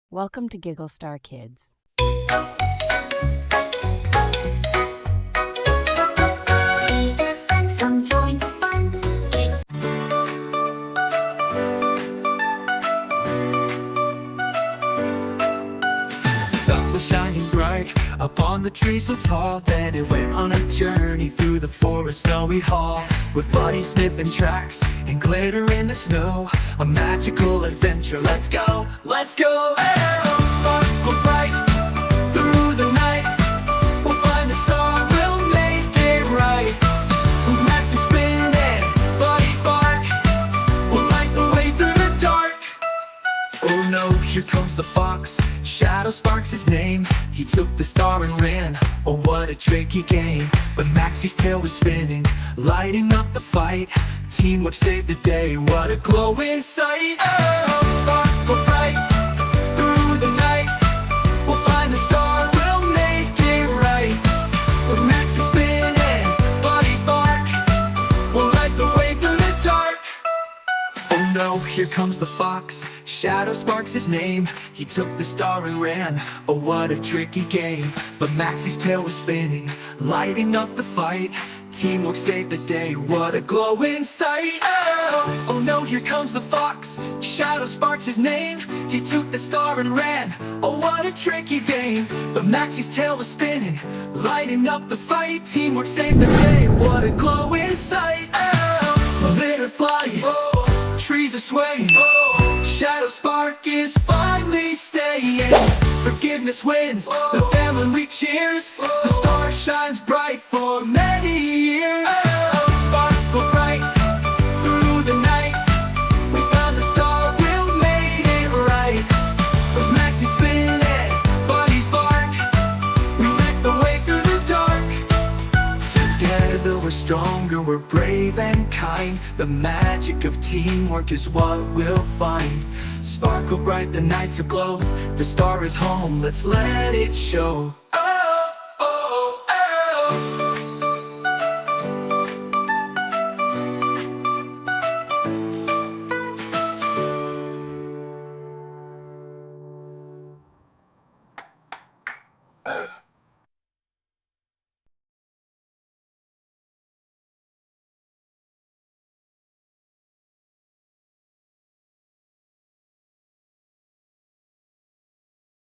Welcome to Giggle Star Kids. Friends, come join the fun. The sun was shining bright upon the tree so tall. Then it went on a journey through the forest snowy hall, with Buddy sniffing tracks and glitter in the snow. A magical adventure, let's go, let's go. Arrows sparkle bright through the night. We'll find the star, we'll make it right. With Max is spinning, Buddy's bark, we'll light the way through the dark. Oh no, here comes the fox, Shadow Sparks his name. He took the star and ran, oh what a tricky game. But Maxie's tail was spinning, lighting up the fight. Teamwork saved the day, what a glowing sight. Oh, sparkle bright through the night. We'll find the star, we'll make it right. With Maxie spinning, Buddy's bark, we'll light the way through the dark. Oh no, here comes the fox, Shadow Sparks his name. He took the star and ran, oh what a tricky game. But Maxie's tail was spinning, lighting up the fight. Teamwork saved the day, what a glowing sight. Oh no, here comes the fox, Shadow Sparks his name. He took the star and ran, oh what a tricky game. But Maxie's tail was spinning, lighting up the fight. Teamwork saved the day, what a glowing sight. They're flying, trees are swaying, Shadow Spark is finally staying. Forgiveness wins, the family cheers. The star shines bright for many years. Sparkle bright through the night. We found the star, we'll make it right. With Maxie spinning, Buddy's bark, we lit the way through the dark. Together we're stronger, we're brave and kind. The magic of teamwork is what we'll find. Sparkle bright, the nights aglow. The star is home, let's let it show.